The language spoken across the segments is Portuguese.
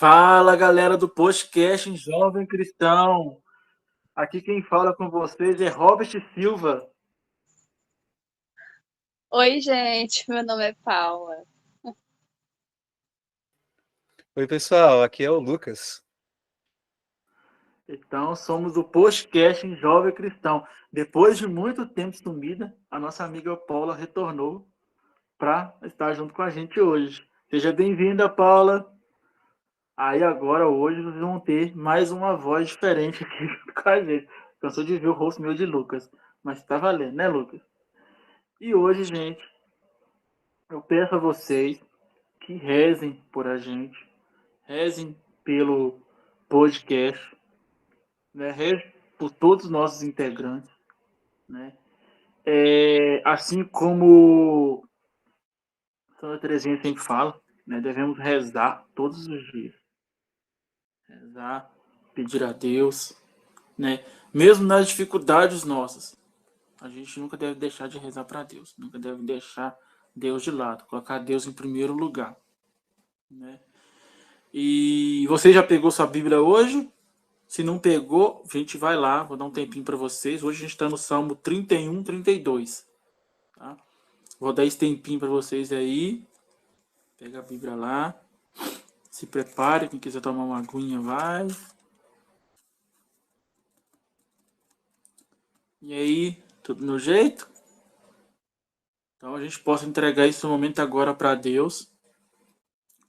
Fala, galera do podcast Jovem Cristão. Aqui quem fala com vocês é Robert Silva. Oi, gente, meu nome é Paula. Oi, pessoal, aqui é o Lucas. Então, somos o podcast Jovem Cristão. Depois de muito tempo sumida, a nossa amiga Paula retornou para estar junto com a gente hoje. Seja bem-vinda, Paula. Aí agora, hoje, vocês vão ter mais uma voz diferente aqui junto com a gente. Cansou de ver o rosto meu de Lucas, mas tá valendo, né, Lucas? E hoje, gente, eu peço a vocês que rezem por a gente, rezem pelo podcast, né? Rezem por todos os nossos integrantes, né? Assim como Santa Teresinha sempre fala, né? Devemos rezar todos os dias, rezar, pedir a Deus, né? Mesmo nas dificuldades nossas, a gente nunca deve deixar de rezar para Deus, nunca deve deixar Deus de lado, colocar Deus em primeiro lugar, né? E você já pegou sua Bíblia hoje? Se não pegou, a gente vai lá, vou dar um tempinho para vocês. Hoje a gente está no Salmo 31, 32. Tá? Vou dar esse tempinho para vocês aí. Pega a Bíblia lá. Se prepare, quem quiser tomar uma aguinha vai. E aí, tudo no jeito? Então a gente possa entregar esse momento agora para Deus,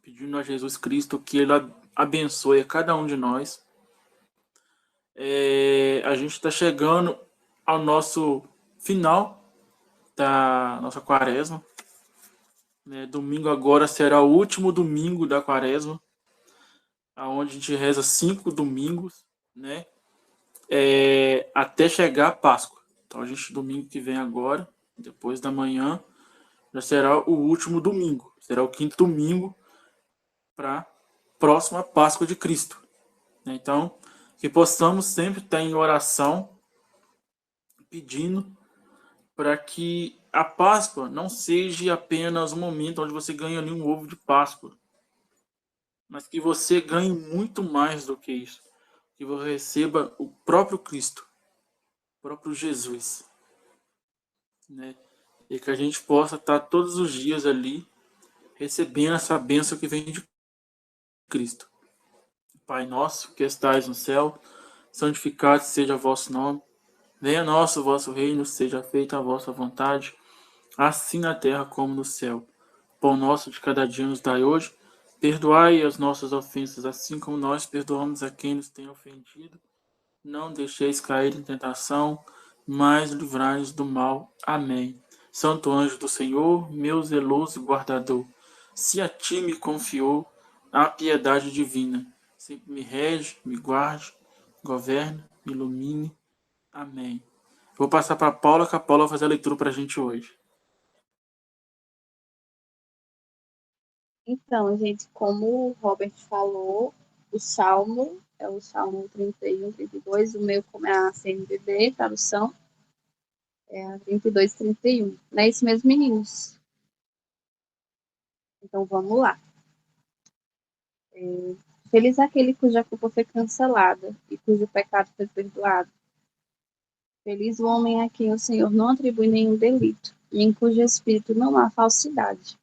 pedindo a Jesus Cristo que Ele abençoe a cada um de nós. A gente está chegando ao nosso final da nossa quaresma. Né? Domingo agora será o último domingo da quaresma, onde a gente reza 5 domingos, né? Até chegar a Páscoa. Então a gente, domingo que vem agora, depois da manhã, já será o último domingo. Será o quinto domingo para a próxima Páscoa de Cristo. Né? Então, que possamos sempre estar em oração, pedindo para que a Páscoa não seja apenas um momento onde você ganha ali um ovo de Páscoa, mas que você ganhe muito mais do que isso. Que você receba o próprio Cristo, o próprio Jesus. Né? E que a gente possa estar todos os dias ali recebendo essa bênção que vem de Cristo. Pai nosso, que estais no céu, santificado seja o vosso nome. Venha a nós o vosso reino, seja feita a vossa vontade, assim na terra como no céu. Pão nosso de cada dia nos dai hoje. Perdoai as nossas ofensas, assim como nós perdoamos a quem nos tem ofendido. Não deixeis cair em tentação, mas livrai-nos do mal. Amém. Santo anjo do Senhor, meu zeloso guardador, se a ti me confiou a piedade divina, sempre me rege, me guarde, governe, me ilumine. Amém. Vou passar para a Paula, que a Paula vai fazer a leitura para a gente hoje. Então, gente, como o Robert falou, o Salmo é o Salmo 31, 32, o meu, como é a CNBB, tradução, é a 32, 31. Não é isso mesmo, meninos? Então, vamos lá. Feliz aquele cuja culpa foi cancelada e cujo pecado foi perdoado. Feliz o homem a quem o Senhor não atribui nenhum delito, e em cujo espírito não há falsidade.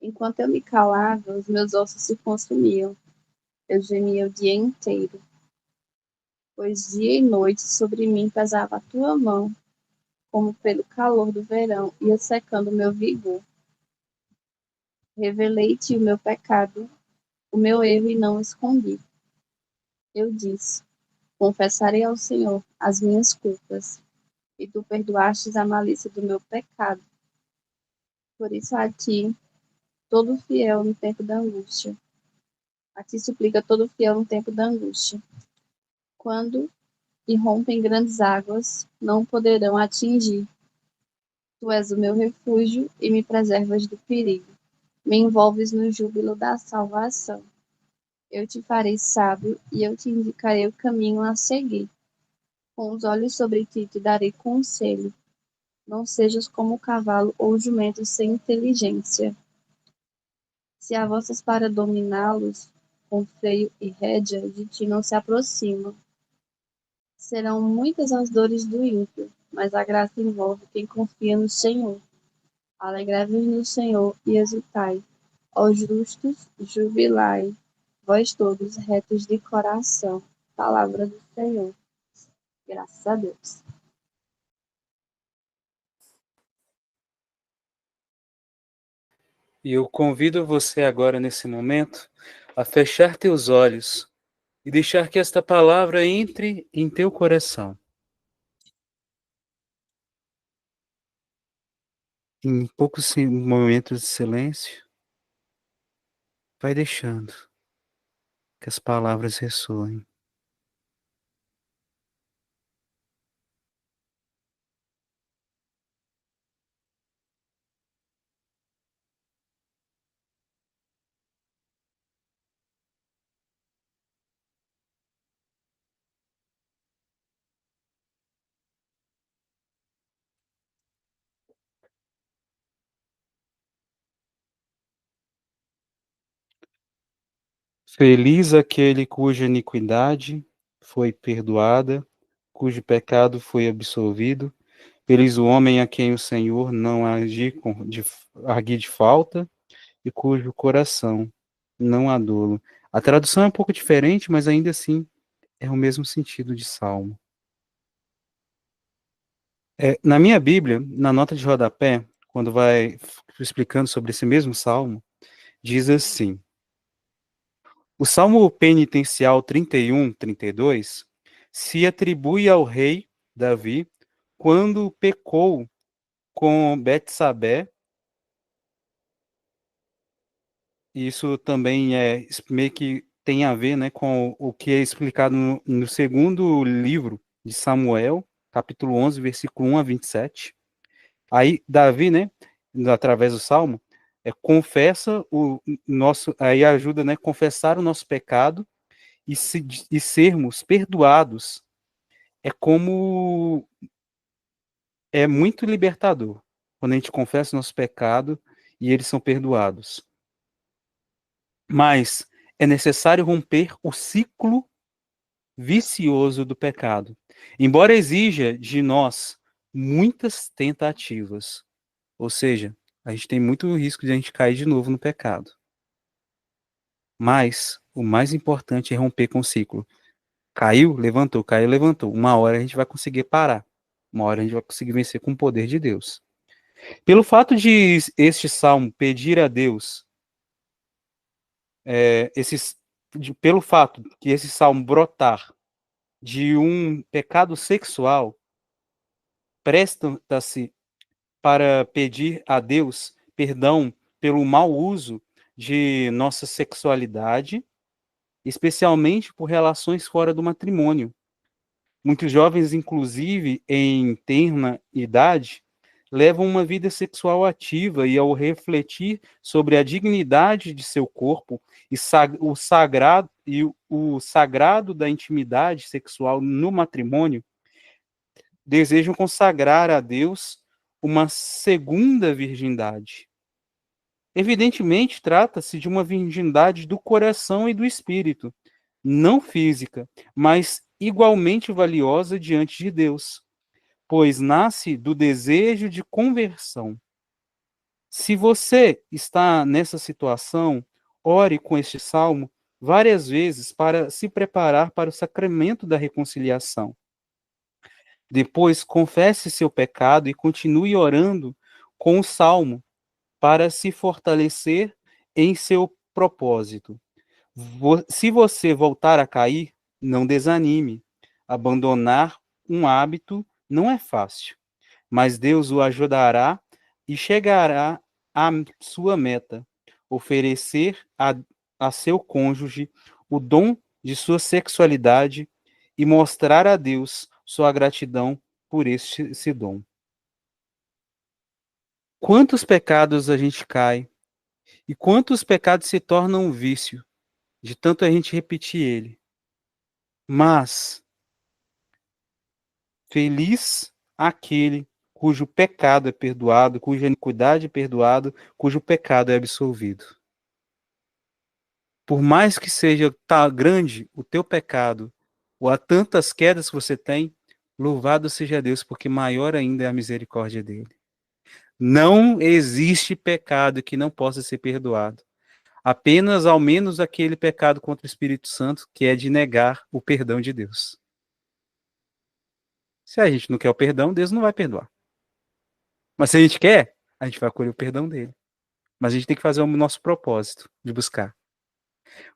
Enquanto eu me calava, os meus ossos se consumiam. Eu gemia o dia inteiro, pois dia e noite sobre mim pesava a tua mão, como pelo calor do verão ia secando o meu vigor. Revelei-te o meu pecado, o meu erro e não o escondi. Eu disse, confessarei ao Senhor as minhas culpas, e tu perdoastes a malícia do meu pecado. Por isso a ti, todo fiel no tempo da angústia. A ti suplica todo fiel no tempo da angústia. Quando irrompem grandes águas, não poderão atingir. Tu és o meu refúgio e me preservas do perigo. Me envolves no júbilo da salvação. Eu te farei sábio e eu te indicarei o caminho a seguir. Com os olhos sobre ti te darei conselho. Não sejas como o cavalo ou o jumento sem inteligência. Se avanças para dominá-los com freio e rédea, de ti não se aproximam. Serão muitas as dores do ímpio, mas a graça envolve quem confia no Senhor. Alegrai-vos no Senhor e exultai. Ó justos, jubilai, vós todos retos de coração. Palavra do Senhor. Graças a Deus. E eu convido você agora, nesse momento, a fechar teus olhos e deixar que esta palavra entre em teu coração. Em poucos momentos de silêncio, vai deixando que as palavras ressoem. Feliz aquele cuja iniquidade foi perdoada, cujo pecado foi absolvido. Feliz o homem a quem o Senhor não agir de falta e cujo coração não há dolo. A tradução é um pouco diferente, mas ainda assim é o mesmo sentido de salmo. Na minha Bíblia, na nota de rodapé, quando vai explicando sobre esse mesmo salmo, diz assim: o salmo penitencial 31, 32 se atribui ao rei Davi quando pecou com Betsabé. Isso também meio que tem a ver, né, com o que é explicado no segundo livro de Samuel, capítulo 11, versículo 1 a 27. Aí Davi, né, através do salmo, confessa o nosso, aí ajuda, né, confessar o nosso pecado e sermos perdoados. É como é muito libertador quando a gente confessa o nosso pecado e eles são perdoados. Mas é necessário romper o ciclo vicioso do pecado. Embora exija de nós muitas tentativas, ou seja, a gente tem muito risco de a gente cair de novo no pecado. Mas o mais importante é romper com o ciclo. Caiu, levantou, caiu, levantou. Uma hora a gente vai conseguir parar. Uma hora a gente vai conseguir vencer com o poder de Deus. Pelo fato de este salmo pedir a Deus, pelo fato que esse salmo brotar de um pecado sexual, presta-se para pedir a Deus perdão pelo mau uso de nossa sexualidade, especialmente por relações fora do matrimônio. Muitos jovens, inclusive em tenra idade, levam uma vida sexual ativa e, ao refletir sobre a dignidade de seu corpo e o sagrado da intimidade sexual no matrimônio, desejam consagrar a Deus uma segunda virgindade. Evidentemente, trata-se de uma virgindade do coração e do espírito, não física, mas igualmente valiosa diante de Deus, pois nasce do desejo de conversão. Se você está nessa situação, ore com este salmo várias vezes para se preparar para o sacramento da reconciliação. Depois, confesse seu pecado e continue orando com o salmo para se fortalecer em seu propósito. Se você voltar a cair, não desanime. Abandonar um hábito não é fácil, mas Deus o ajudará e chegará à sua meta, oferecer a seu cônjuge o dom de sua sexualidade e mostrar a Deus sua gratidão por esse dom. Quantos pecados a gente cai e quantos pecados se tornam um vício de tanto a gente repetir ele. Mas feliz aquele cujo pecado é perdoado, cuja iniquidade é perdoado, cujo pecado é absolvido. por mais que seja grande o teu pecado, ou há tantas quedas que você tem, louvado seja Deus, porque maior ainda é a misericórdia dele. Não existe pecado que não possa ser perdoado. Apenas, ao menos, aquele pecado contra o Espírito Santo, que é de negar o perdão de Deus. Se a gente não quer o perdão, Deus não vai perdoar. Mas se a gente quer, a gente vai acolher o perdão dele. Mas a gente tem que fazer o nosso propósito de buscar.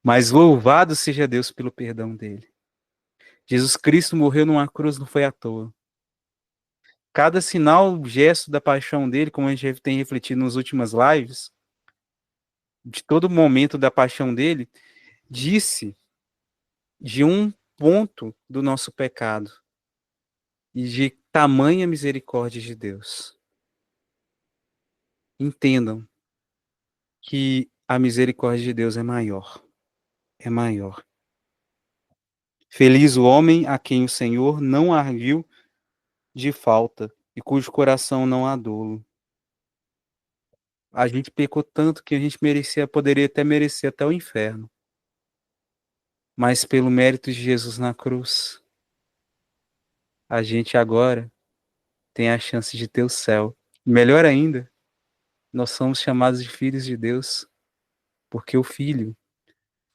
Mas louvado seja Deus pelo perdão dele. Jesus Cristo morreu numa cruz, não foi à toa. Cada sinal, gesto da paixão dele, como a gente tem refletido nas últimas lives, de todo momento da paixão dele, disse de um ponto do nosso pecado e de tamanha misericórdia de Deus. Entendam que a misericórdia de Deus é maior. É maior. Feliz o homem a quem o Senhor não arguiu de falta e cujo coração não há dolo. A gente pecou tanto que a gente poderia até merecer até o inferno. Mas pelo mérito de Jesus na cruz, a gente agora tem a chance de ter o céu. Melhor ainda, nós somos chamados de filhos de Deus, porque o Filho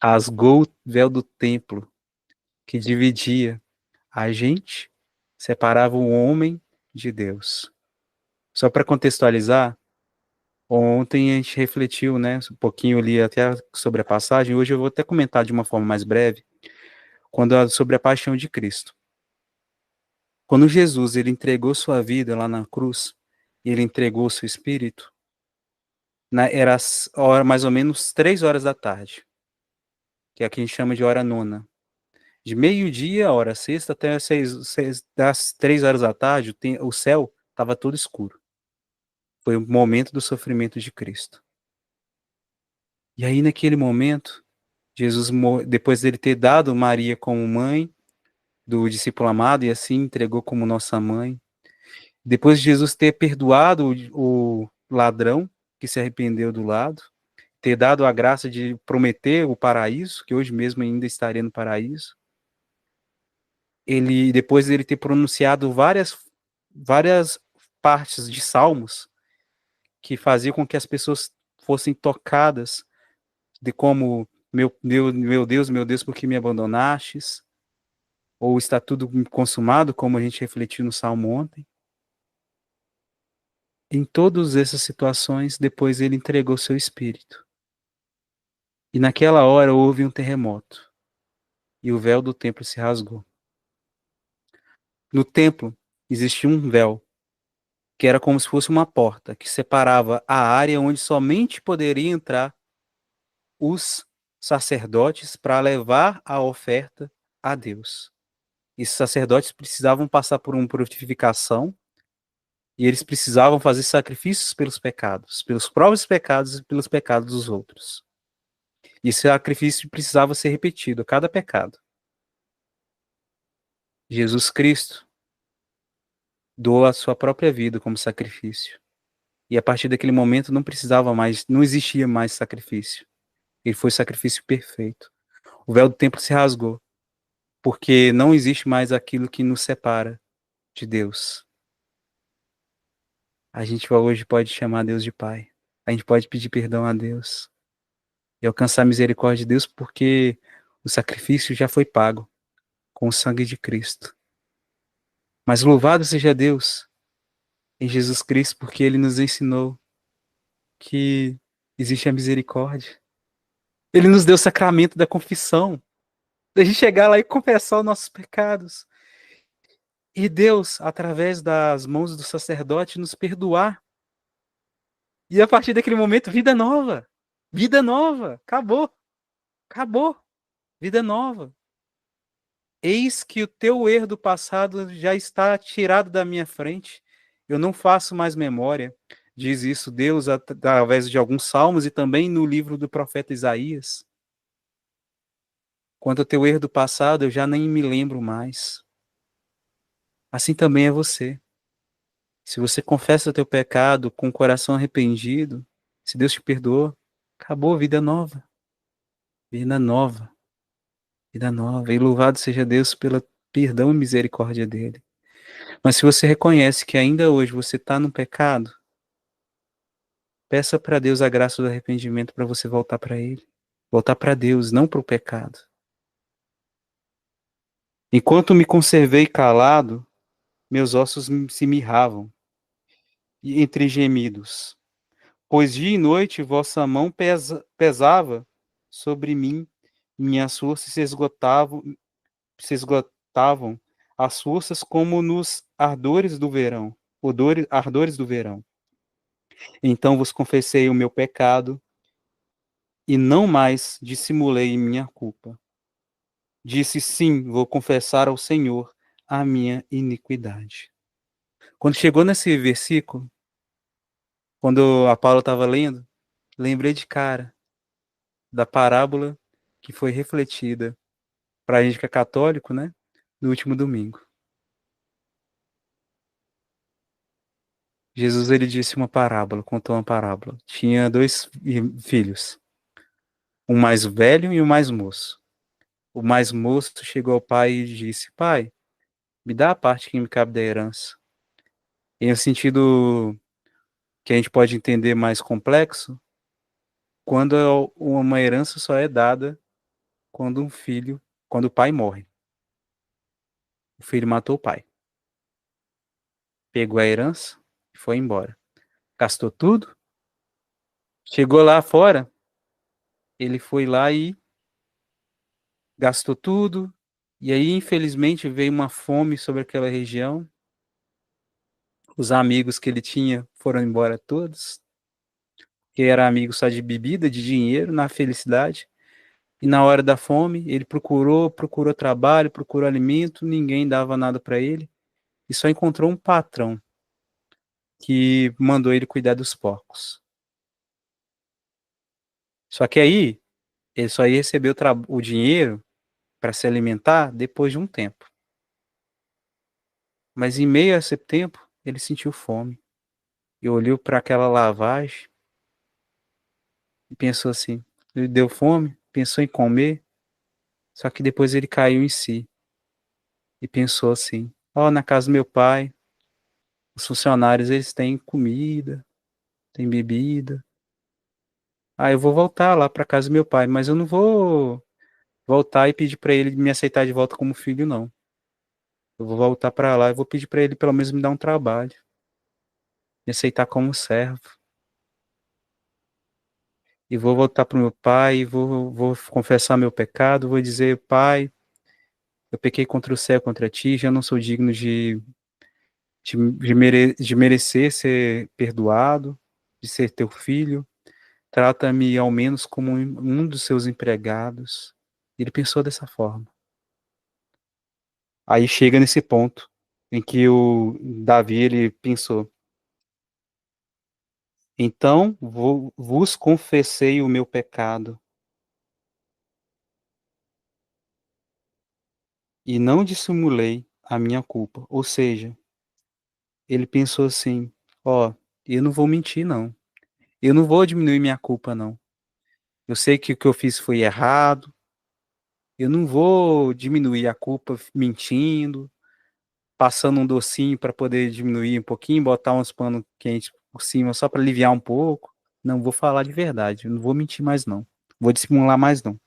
rasgou o véu do templo que dividia a gente, separava o homem de Deus. Só para contextualizar, ontem a gente refletiu, né, um pouquinho ali até sobre a passagem, hoje eu vou até comentar de uma forma mais breve, sobre a paixão de Cristo. Quando Jesus ele entregou sua vida lá na cruz, ele entregou seu espírito, era mais ou menos 3 horas da tarde, que é a que a gente chama de hora nona. De meio-dia, hora sexta, até das 3 horas da tarde, o céu estava todo escuro. Foi o momento do sofrimento de Cristo. E aí, naquele momento, Jesus, depois dele ter dado Maria como mãe do discípulo amado, e assim entregou como nossa mãe, depois de Jesus ter perdoado o ladrão que se arrependeu do lado, ter dado a graça de prometer o paraíso, que hoje mesmo ainda estaria no paraíso, depois de ele ter pronunciado várias partes de salmos que faziam com que as pessoas fossem tocadas de como meu Deus, por que me abandonastes? Ou está tudo consumado, como a gente refletiu no salmo ontem. Em todas essas situações, depois ele entregou seu espírito. E naquela hora houve um terremoto. E o véu do templo se rasgou. No templo existia um véu, que era como se fosse uma porta, que separava a área onde somente poderia entrar os sacerdotes para levar a oferta a Deus. E os sacerdotes precisavam passar por uma purificação e eles precisavam fazer sacrifícios pelos pecados, pelos próprios pecados e pelos pecados dos outros. E esse sacrifício precisava ser repetido a cada pecado. Jesus Cristo doou a sua própria vida como sacrifício. E a partir daquele momento não existia mais sacrifício. Ele foi o sacrifício perfeito. O véu do templo se rasgou, porque não existe mais aquilo que nos separa de Deus. A gente hoje pode chamar Deus de Pai. A gente pode pedir perdão a Deus e alcançar a misericórdia de Deus, porque o sacrifício já foi pago com o sangue de Cristo. Mas louvado seja Deus em Jesus Cristo, porque Ele nos ensinou que existe a misericórdia. Ele nos deu o sacramento da confissão, da gente chegar lá e confessar os nossos pecados. E Deus, através das mãos do sacerdote, nos perdoar. E a partir daquele momento, vida nova. Vida nova. Acabou. Acabou. Vida nova. Eis que o teu erro do passado já está tirado da minha frente. Eu não faço mais memória. Diz isso Deus através de alguns salmos e também no livro do profeta Isaías. Quanto ao teu erro do passado, eu já nem me lembro mais. Assim também é você. Se você confessa o teu pecado com o coração arrependido, se Deus te perdoou, acabou a vida nova. Vida nova, vida nova. E louvado seja Deus pela perdão e misericórdia dele. Mas se você reconhece que ainda hoje você está no pecado, peça para Deus a graça do arrependimento para você voltar para Ele. Voltar para Deus, não para o pecado. Enquanto me conservei calado, meus ossos se mirravam, e entre gemidos. Pois dia e noite vossa mão pesava sobre mim, minhas forças se esgotavam, as forças como nos ardores do verão, ardores do verão. Então vos confessei o meu pecado, e não mais dissimulei minha culpa. Disse sim, vou confessar ao Senhor a minha iniquidade. Quando chegou nesse versículo, quando a Paula estava lendo, lembrei de cara da parábola que foi refletida para a gente que é católico, né, no último domingo. Jesus ele disse uma parábola, contou uma parábola. Tinha dois filhos, um mais velho e um mais moço. O mais moço chegou ao pai e disse: Pai, me dá a parte que me cabe da herança. Em um sentido que a gente pode entender mais complexo, quando uma herança só é dada quando o pai morre. O filho matou o pai. Pegou a herança e foi embora. Gastou tudo. Chegou lá fora, ele foi lá e gastou tudo. E aí, infelizmente, veio uma fome sobre aquela região. Os amigos que ele tinha foram embora todos. Que era amigo só de bebida, de dinheiro, na felicidade. E na hora da fome, ele procurou trabalho, procurou alimento, ninguém dava nada para ele. E só encontrou um patrão que mandou ele cuidar dos porcos. Só que aí, ele só ia receber o dinheiro para se alimentar depois de um tempo. Mas em meio a esse tempo, ele sentiu fome. E olhou para aquela lavagem e pensou assim, ele deu fome, pensou em comer, só que depois ele caiu em si e pensou assim, na casa do meu pai, os funcionários eles têm comida, têm bebida. Eu vou voltar lá para casa do meu pai, mas eu não vou voltar e pedir para ele me aceitar de volta como filho, não. Eu vou voltar para lá e vou pedir para ele pelo menos me dar um trabalho, me aceitar como servo. E vou voltar para o meu pai, vou confessar meu pecado, vou dizer, pai, eu pequei contra o céu, contra ti, já não sou digno de merecer ser perdoado, de ser teu filho. Trata-me ao menos como um dos seus empregados. Ele pensou dessa forma. Aí chega nesse ponto em que o Davi ele pensou: então vos confessei o meu pecado e não dissimulei a minha culpa. Ou seja, ele pensou assim: eu não vou mentir, não. Eu não vou diminuir minha culpa, não. Eu sei que o que eu fiz foi errado. Eu não vou diminuir a culpa mentindo, passando um docinho para poder diminuir um pouquinho, botar uns panos quentes por cima só para aliviar um pouco. Não, vou falar de verdade. Eu não vou mentir mais, não. Vou dissimular mais, não.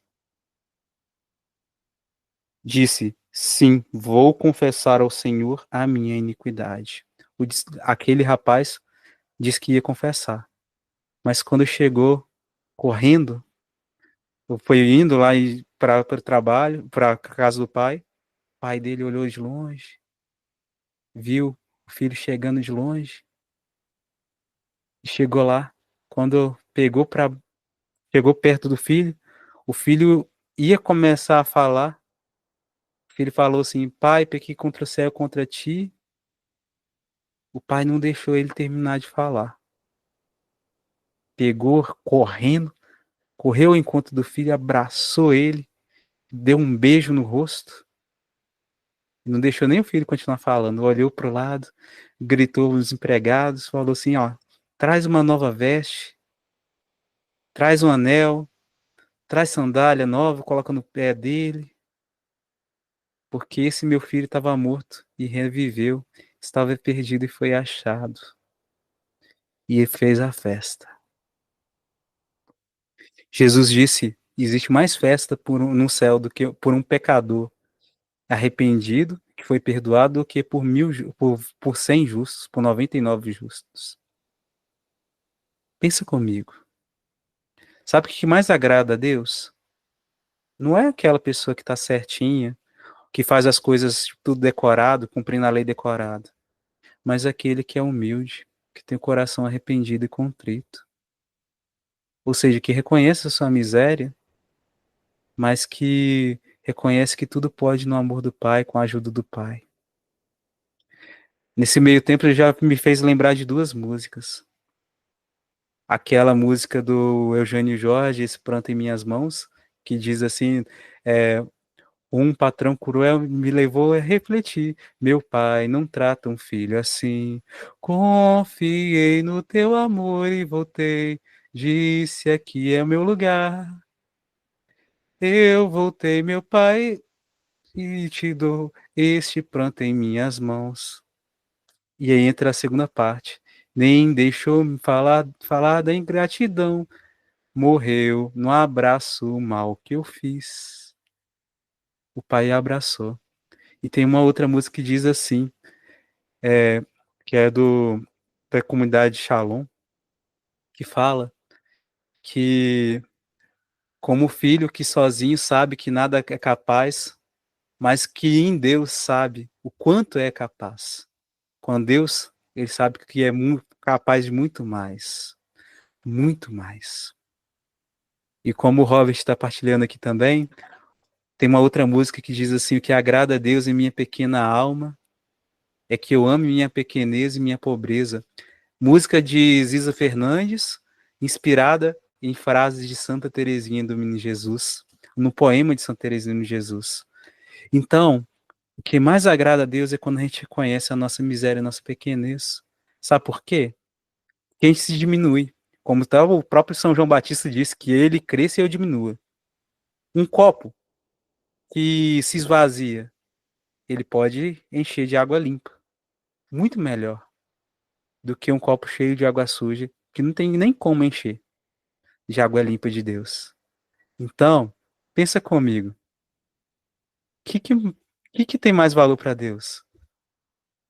Disse: sim, vou confessar ao Senhor a minha iniquidade. Aquele rapaz disse que ia confessar. Mas quando chegou correndo, foi indo lá para o trabalho, para a casa do pai, o pai dele olhou de longe, viu o filho chegando de longe, e chegou lá. Quando chegou perto do filho, o filho ia começar a falar. O filho falou assim: pai, pequei contra o céu, contra ti. O pai não deixou ele terminar de falar. Pegou correndo, correu ao encontro do filho, abraçou ele, deu um beijo no rosto. Não deixou nem o filho continuar falando. Olhou para o lado, gritou os empregados, falou assim: traz uma nova veste, traz um anel, traz sandália nova, coloca no pé dele, porque esse meu filho estava morto e reviveu, estava perdido e foi achado. E fez a festa. Jesus disse: existe mais festa no céu do que por um pecador arrependido, que foi perdoado, do que por 100 justos, por 99 justos. Pensa comigo. Sabe o que mais agrada a Deus? Não é aquela pessoa que está certinha, que faz as coisas tudo decorado, cumprindo a lei decorada, mas aquele que é humilde, que tem o coração arrependido e contrito. Ou seja, que reconhece a sua miséria, mas que reconhece que tudo pode no amor do Pai, com a ajuda do Pai. Nesse meio tempo, ele já me fez lembrar de duas músicas. Aquela música do Eugênio Jorge, Esse Pranto em Minhas Mãos, que diz assim, um patrão cruel me levou a refletir, meu pai não trata um filho assim, confiei no teu amor e voltei, disse aqui é o meu lugar, eu voltei, meu pai, e te dou este pranto em minhas mãos. E aí entra a segunda parte. Nem deixou-me falar da ingratidão. Morreu no abraço mal que eu fiz. O pai abraçou. E tem uma outra música que diz assim, que é da comunidade Shalom, que fala que como filho que sozinho sabe que nada é capaz, mas que em Deus sabe o quanto é capaz. Com Deus, ele sabe que é capaz de muito mais. Muito mais. E como o Robert está partilhando aqui também, tem uma outra música que diz assim: o que agrada a Deus em minha pequena alma é que eu ame minha pequenez e minha pobreza. Música de Ziza Fernandes, inspirada em frases de Santa Teresinha do Menino Jesus, no poema de Santa Teresinha do Menino Jesus. Então, o que mais agrada a Deus é quando a gente reconhece a nossa miséria, a nossa pequenez. Sabe por quê? Que a gente se diminui. Como o próprio São João Batista disse, que ele cresça e eu diminua. Um copo que se esvazia, ele pode encher de água limpa. Muito melhor do que um copo cheio de água suja, que não tem nem como encher de água limpa de Deus. Então, pensa comigo. O que tem mais valor para Deus?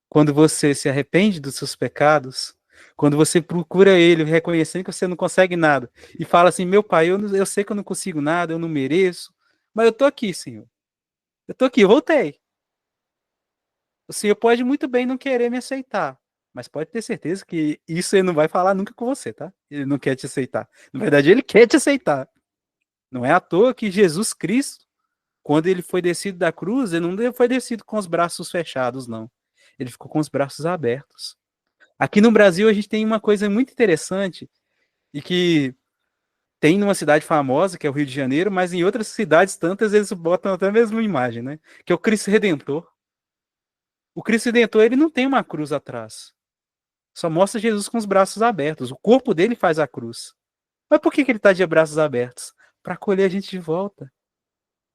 Quando você se arrepende dos seus pecados, quando você procura Ele, reconhecendo que você não consegue nada, e fala assim, meu pai, eu sei que eu não consigo nada, eu não mereço, mas eu tô aqui, Senhor. Eu tô aqui, eu voltei. O Senhor pode muito bem não querer me aceitar, mas pode ter certeza que isso ele não vai falar nunca com você, tá? Ele não quer te aceitar. Na verdade, ele quer te aceitar. Não é à toa que Jesus Cristo, quando ele foi descido da cruz, ele não foi descido com os braços fechados, não. Ele ficou com os braços abertos. Aqui no Brasil, a gente tem uma coisa muito interessante e que tem numa cidade famosa, que é o Rio de Janeiro, mas em outras cidades tantas eles botam até a mesma imagem, né? Que é o Cristo Redentor. O Cristo Redentor, ele não tem uma cruz atrás. Só mostra Jesus com os braços abertos. O corpo dele faz a cruz. Mas por que ele está de braços abertos? Para acolher a gente de volta.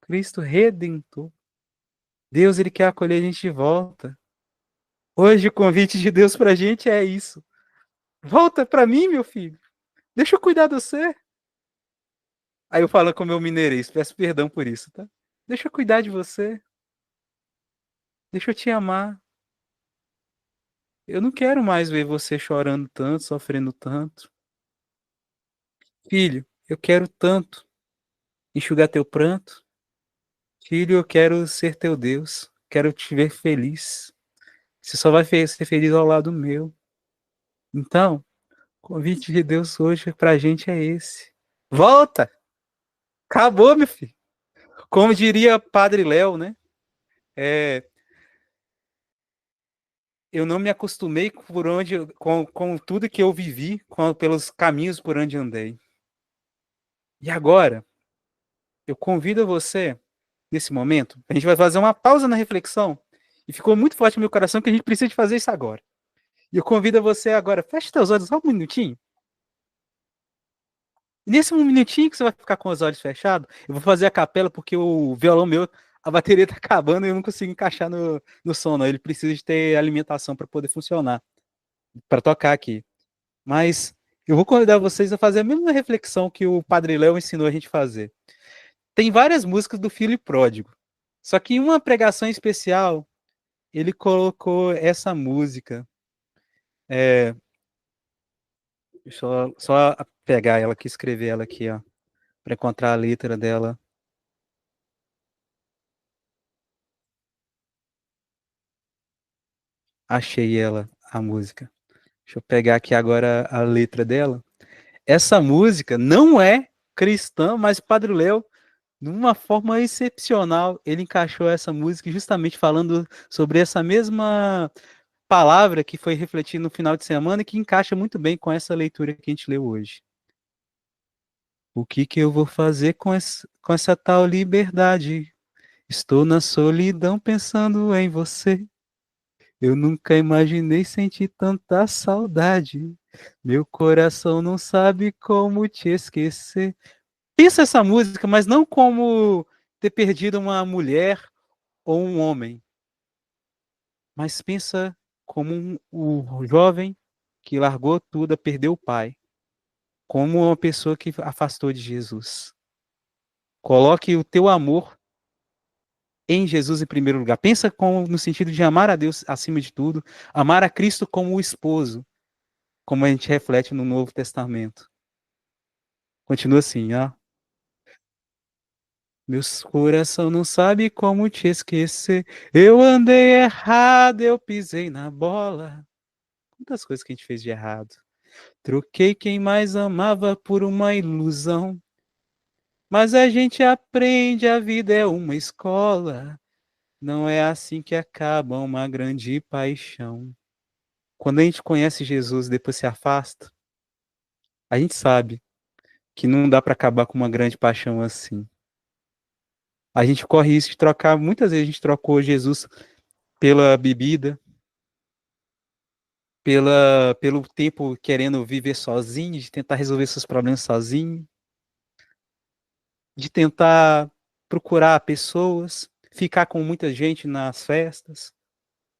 Cristo Redentor. Deus, ele quer acolher a gente de volta. Hoje o convite de Deus para a gente é isso. Volta para mim, meu filho. Deixa eu cuidar de você. Aí eu falo com o meu mineirês, peço perdão por isso, tá? Deixa eu cuidar de você. Deixa eu te amar. Eu não quero mais ver você chorando tanto, sofrendo tanto. Filho, eu quero tanto enxugar teu pranto. Filho, eu quero ser teu Deus. Quero te ver feliz. Você só vai ser feliz ao lado meu. Então, o convite de Deus hoje pra gente é esse. Volta! Acabou, meu filho. Como diria Padre Léo, né? Eu não me acostumei com tudo que eu vivi, pelos caminhos por onde andei. E agora, eu convido você, nesse momento, a gente vai fazer uma pausa na reflexão. E ficou muito forte no meu coração que a gente precisa de fazer isso agora. E eu convido você agora, feche teus olhos só um minutinho. Nesse um minutinho que você vai ficar com os olhos fechados, eu vou fazer a capela porque o violão meu, a bateria tá acabando e eu não consigo encaixar no som, não. Ele precisa de ter alimentação para poder funcionar, para tocar aqui. Mas eu vou convidar vocês a fazer a mesma reflexão que o Padre Léo ensinou a gente a fazer. Tem várias músicas do Filho Pródigo, só que em uma pregação especial, ele colocou essa música. Deixa eu só pegar ela aqui, escrever ela aqui, ó, para encontrar a letra dela. Achei ela, a música. Deixa eu pegar aqui agora a letra dela. Essa música não é cristã, mas Padre Léo, de uma forma excepcional, ele encaixou essa música justamente falando sobre essa mesma palavra que foi refletida no final de semana e que encaixa muito bem com essa leitura que a gente leu hoje. O que que eu vou fazer com essa tal liberdade? Estou na solidão pensando em você. Eu nunca imaginei sentir tanta saudade. Meu coração não sabe como te esquecer. Pensa essa música, mas não como ter perdido uma mulher ou um homem, mas pensa como o jovem que largou tudo, perdeu o pai, como uma pessoa que afastou de Jesus. Coloque o teu amor em Jesus em primeiro lugar. Pensa no sentido de amar a Deus acima de tudo, amar a Cristo como o esposo, como a gente reflete no Novo Testamento. Continua assim, ó. Meu coração não sabe como te esquecer. Eu andei errado, eu pisei na bola. Quantas coisas que a gente fez de errado. Troquei quem mais amava por uma ilusão. Mas a gente aprende, a vida é uma escola. Não é assim que acaba uma grande paixão. Quando a gente conhece Jesus e depois se afasta, a gente sabe que não dá para acabar com uma grande paixão assim. A gente corre risco de trocar, muitas vezes a gente trocou Jesus pela bebida, pelo tempo querendo viver sozinho, de tentar resolver seus problemas sozinho, de tentar procurar pessoas, ficar com muita gente nas festas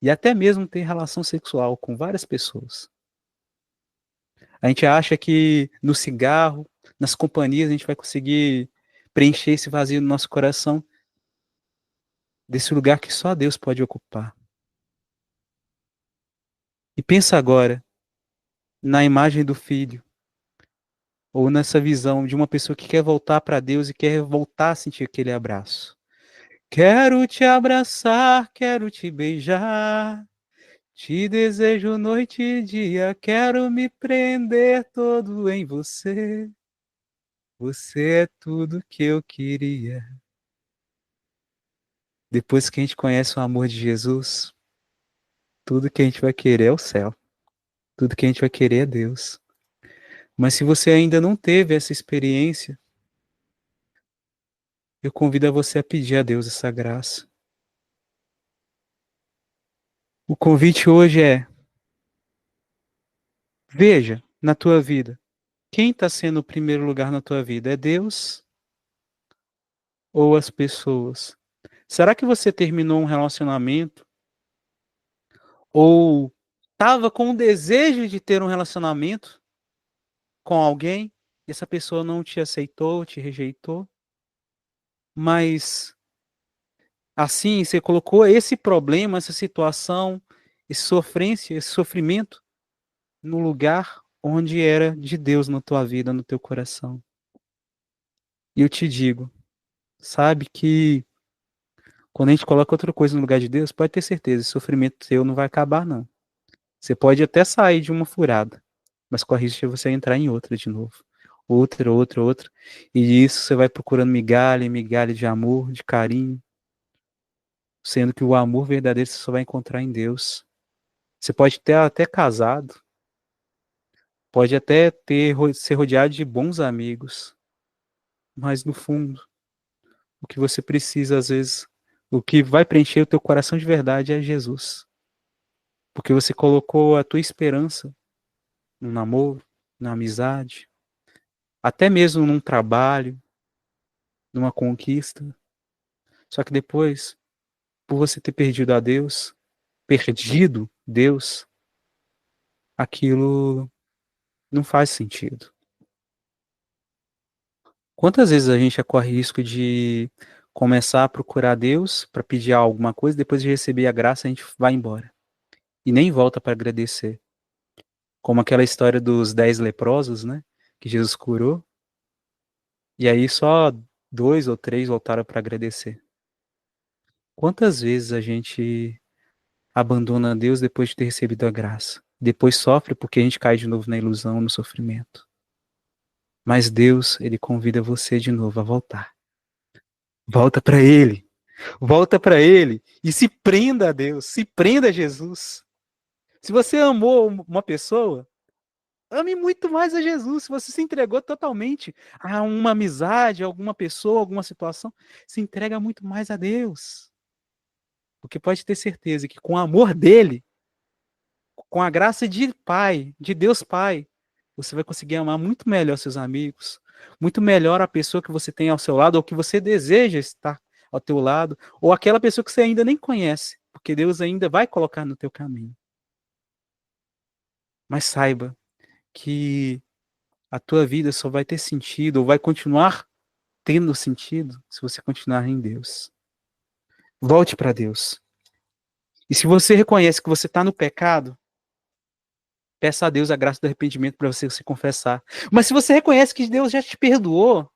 e até mesmo ter relação sexual com várias pessoas. A gente acha que no cigarro, nas companhias, a gente vai conseguir preencher esse vazio no nosso coração, desse lugar que só Deus pode ocupar. E pensa agora na imagem do filho, ou nessa visão de uma pessoa que quer voltar para Deus e quer voltar a sentir aquele abraço. Quero te abraçar, quero te beijar, te desejo noite e dia, quero me prender todo em você. Você é tudo que eu queria. Depois que a gente conhece o amor de Jesus, tudo que a gente vai querer é o céu. Tudo que a gente vai querer é Deus. Mas se você ainda não teve essa experiência, eu convido a você a pedir a Deus essa graça. O convite hoje é: veja na tua vida, quem está sendo o primeiro lugar na tua vida? É Deus ou as pessoas? Será que você terminou um relacionamento ou estava com o desejo de ter um relacionamento com alguém e essa pessoa não te aceitou, te rejeitou? Mas assim, você colocou esse problema, essa situação, esse sofrência, esse sofrimento no lugar onde era de Deus na tua vida, no teu coração. E eu te digo, sabe que quando a gente coloca outra coisa no lugar de Deus, pode ter certeza, esse sofrimento teu não vai acabar, não. Você pode até sair de uma furada, mas corre risco de você entrar em outra de novo. Outra, outra, outra. E isso você vai procurando migalha, migalha de amor, de carinho, sendo que o amor verdadeiro você só vai encontrar em Deus. Você pode ter até casado, pode até ser rodeado de bons amigos, mas no fundo, o que você precisa às vezes, o que vai preencher o teu coração de verdade é Jesus. Porque você colocou a tua esperança no namoro, na amizade, até mesmo num trabalho, numa conquista. Só que depois, por você ter perdido Deus, aquilo não faz sentido. Quantas vezes a gente corre risco de começar a procurar Deus para pedir alguma coisa, depois de receber a graça a gente vai embora e nem volta para agradecer? Como aquela história dos 10 leprosos, né? Que Jesus curou, e aí só 2 ou 3 voltaram para agradecer. Quantas vezes a gente abandona Deus depois de ter recebido a graça? Depois sofre porque a gente cai de novo na ilusão, no sofrimento. Mas Deus, Ele convida você de novo a voltar. Volta para Ele. Volta para Ele e se prenda a Deus, se prenda a Jesus. Se você amou uma pessoa, ame muito mais a Jesus. Se você se entregou totalmente a uma amizade, a alguma pessoa, alguma situação, se entrega muito mais a Deus. Porque pode ter certeza que com o amor dele, com a graça de Pai, de Deus Pai, você vai conseguir amar muito melhor seus amigos, muito melhor a pessoa que você tem ao seu lado, ou que você deseja estar ao teu lado, ou aquela pessoa que você ainda nem conhece, porque Deus ainda vai colocar no teu caminho. Mas saiba que a tua vida só vai ter sentido, ou vai continuar tendo sentido, se você continuar em Deus. Volte para Deus. E se você reconhece que você está no pecado, peça a Deus a graça do arrependimento para você se confessar. Mas se você reconhece que Deus já te perdoou,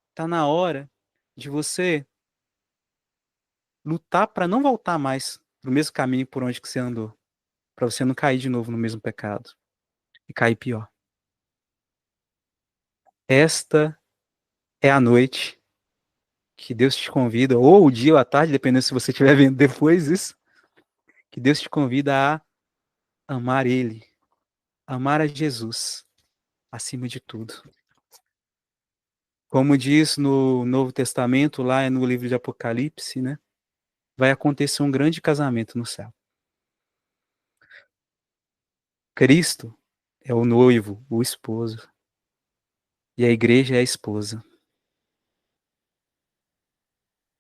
está na hora de você lutar para não voltar mais para o mesmo caminho por onde que você andou, para você não cair de novo no mesmo pecado e cair pior. Esta é a noite que Deus te convida, ou o dia ou a tarde, dependendo se você estiver vendo depois isso, que Deus te convida a amar Ele, amar a Jesus acima de tudo. Como diz no Novo Testamento, lá no livro de Apocalipse, né? Vai acontecer um grande casamento no céu. Cristo é o noivo, o esposo. E a igreja é a esposa.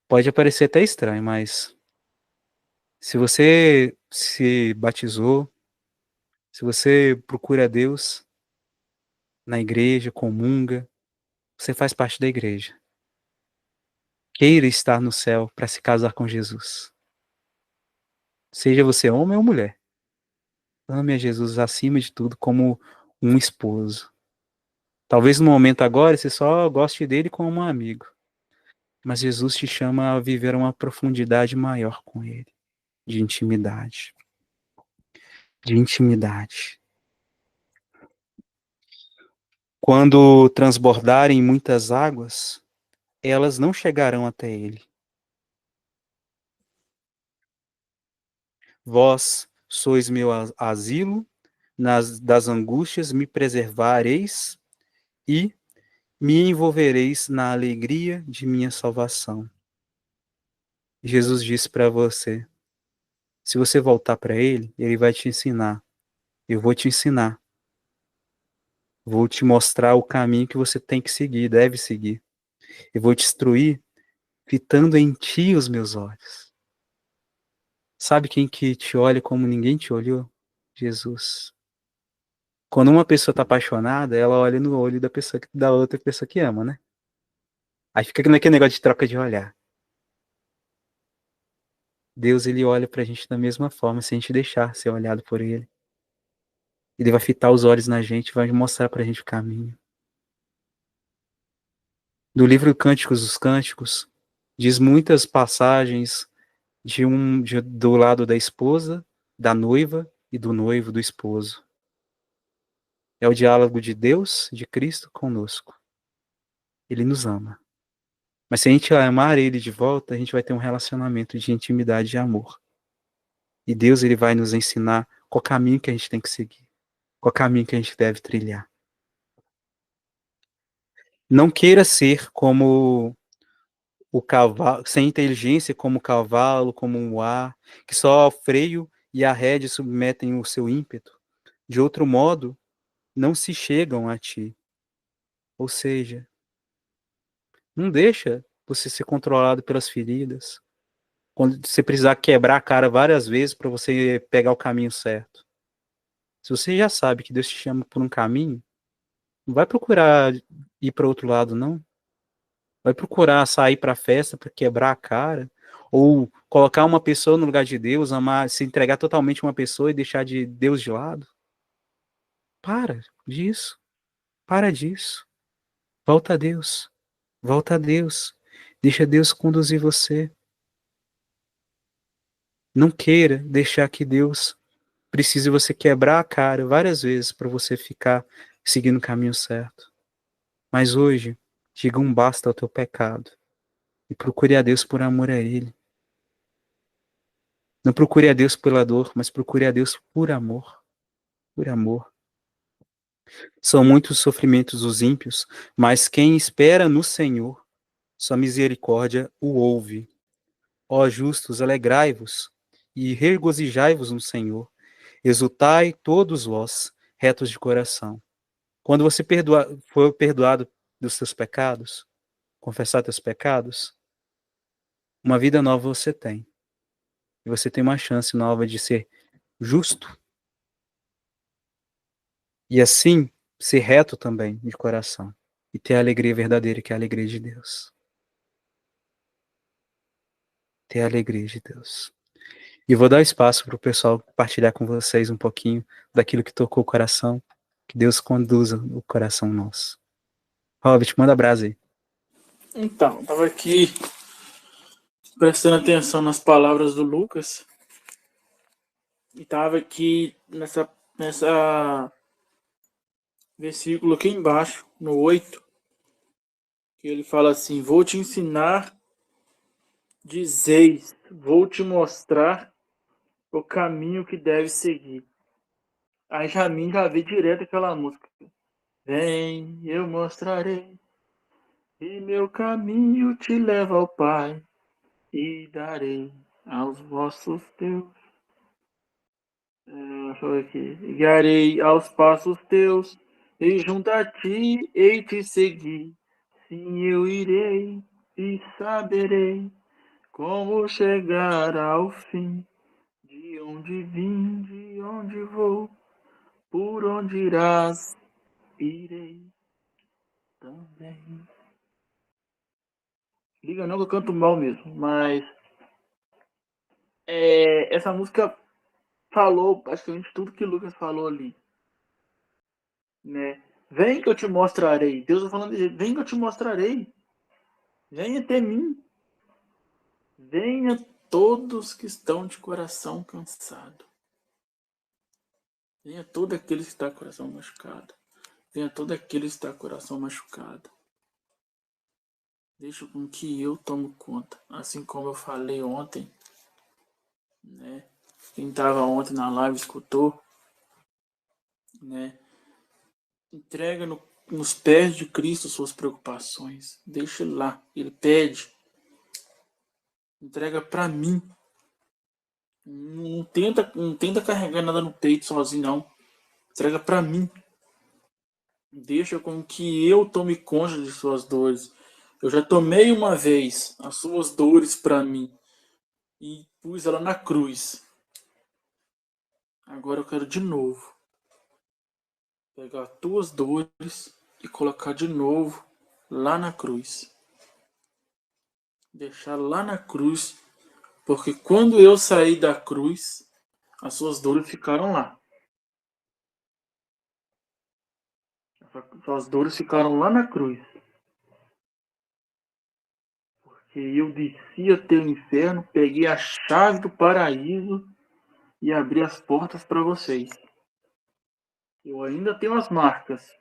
Pode parecer até estranho, mas se você se batizou, se você procura a Deus na igreja, comunga, você faz parte da igreja. Queira estar no céu para se casar com Jesus. Seja você homem ou mulher. Ame a Jesus acima de tudo como um esposo. Talvez no momento agora você só goste dele como um amigo. Mas Jesus te chama a viver uma profundidade maior com ele. De intimidade. De intimidade. Quando transbordarem muitas águas, elas não chegarão até ele. Vós sois meu asilo, das angústias me preservareis e me envolvereis na alegria de minha salvação. Jesus disse para você, se você voltar para ele, ele vai te ensinar. Eu vou te ensinar. Vou te mostrar o caminho que você tem que seguir, deve seguir. Eu vou te instruir, fitando em ti os meus olhos. Sabe quem que te olha como ninguém te olhou? Jesus. Quando uma pessoa está apaixonada, ela olha no olho da outra pessoa que ama, né? Aí fica naquele negócio de troca de olhar. Deus, ele olha pra gente da mesma forma, se a gente deixar ser olhado por ele. Ele vai fitar os olhos na gente, vai mostrar pra gente o caminho. Do livro Cânticos dos Cânticos, diz muitas passagens do lado da esposa, da noiva e do noivo, do esposo. É o diálogo de Deus, de Cristo conosco. Ele nos ama. Mas se a gente amar ele de volta, a gente vai ter um relacionamento de intimidade e amor. E Deus, ele vai nos ensinar qual caminho que a gente tem que seguir, qual caminho que a gente deve trilhar. Não queira ser como o cavalo, sem inteligência como o cavalo, como um ar, que só o freio e a rédea submetem o seu ímpeto. De outro modo, não se chegam a ti. Ou seja, não deixa você ser controlado pelas feridas. Quando você precisar quebrar a cara várias vezes para você pegar o caminho certo. Se você já sabe que Deus te chama por um caminho, não vai procurar ir para outro lado, não. Vai procurar sair para a festa para quebrar a cara, ou colocar uma pessoa no lugar de Deus, amar, se entregar totalmente a uma pessoa e deixar de Deus de lado. Para disso. Para disso. Volta a Deus. Volta a Deus. Deixa Deus conduzir você. Não queira deixar que Deus precise você quebrar a cara várias vezes para você ficar seguindo o caminho certo. Mas hoje, diga um basta ao teu pecado e procure a Deus por amor a Ele. Não procure a Deus pela dor, mas procure a Deus por amor. Por amor. São muitos sofrimentos os ímpios, mas quem espera no Senhor, sua misericórdia o ouve. Ó justos, alegrai-vos e regozijai-vos no Senhor. Exultai todos vós, retos de coração. Quando você for perdoado dos seus pecados, confessar teus pecados, uma vida nova você tem. E você tem uma chance nova de ser justo e assim ser reto também de coração e ter a alegria verdadeira, que é a alegria de Deus. Ter a alegria de Deus. E vou dar espaço para o pessoal compartilhar com vocês um pouquinho daquilo que tocou o coração, que Deus conduza o coração nosso. Robert, manda brasa aí. Então, estava aqui prestando atenção nas palavras do Lucas e estava aqui nessa versículo aqui embaixo, no 8, que ele fala assim: vou te ensinar, dizeis, vou te mostrar o caminho que deve seguir. Aí já vi direto aquela música. Vem, eu mostrarei, e meu caminho te leva ao Pai, e darei aos vossos teus. Deixa eu ver aqui. Guiarei aos passos teus, e junto a ti hei te seguir. Sim, eu irei e saberei como chegar ao fim. De onde vim, de onde vou, por onde irás, irei também. Liga não que eu canto mal mesmo, mas essa música falou praticamente tudo que o Lucas falou ali, né? Vem que eu te mostrarei. Deus está falando de jeito, vem que eu te mostrarei. Venha até mim. Venha todos que estão de coração cansado. Venha todo aquele que está com o coração machucado. Venha todo aquele que está com o coração machucado. Deixa com que eu tomo conta. Assim como eu falei ontem, né? Quem estava ontem na live escutou, né? Entrega nos pés de Cristo suas preocupações. Deixa lá. Ele pede. Entrega para mim. Não tenta carregar nada no peito sozinho, não. Entrega para mim. Deixa com que eu tome conta de suas dores. Eu já tomei uma vez as suas dores para mim e pus ela na cruz. Agora eu quero de novo pegar as tuas dores e colocar de novo lá na cruz. Deixar lá na cruz, porque quando eu saí da cruz, as suas dores ficaram lá. Suas dores ficaram lá na cruz. Porque eu desci até o inferno, peguei a chave do paraíso e abri as portas para vocês. Eu ainda tenho as marcas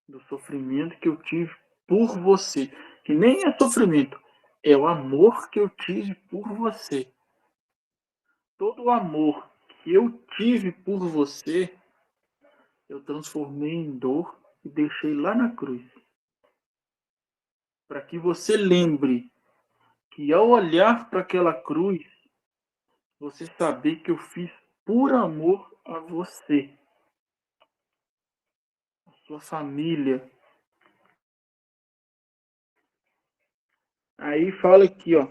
do sofrimento que eu tive por você. Que nem é sofrimento, é o amor que eu tive por você. Todo o amor que eu tive por você, eu transformei em dor e deixei lá na cruz. Para que você lembre que ao olhar para aquela cruz, você saber que eu fiz por amor a você, a sua família, Aí fala aqui, ó.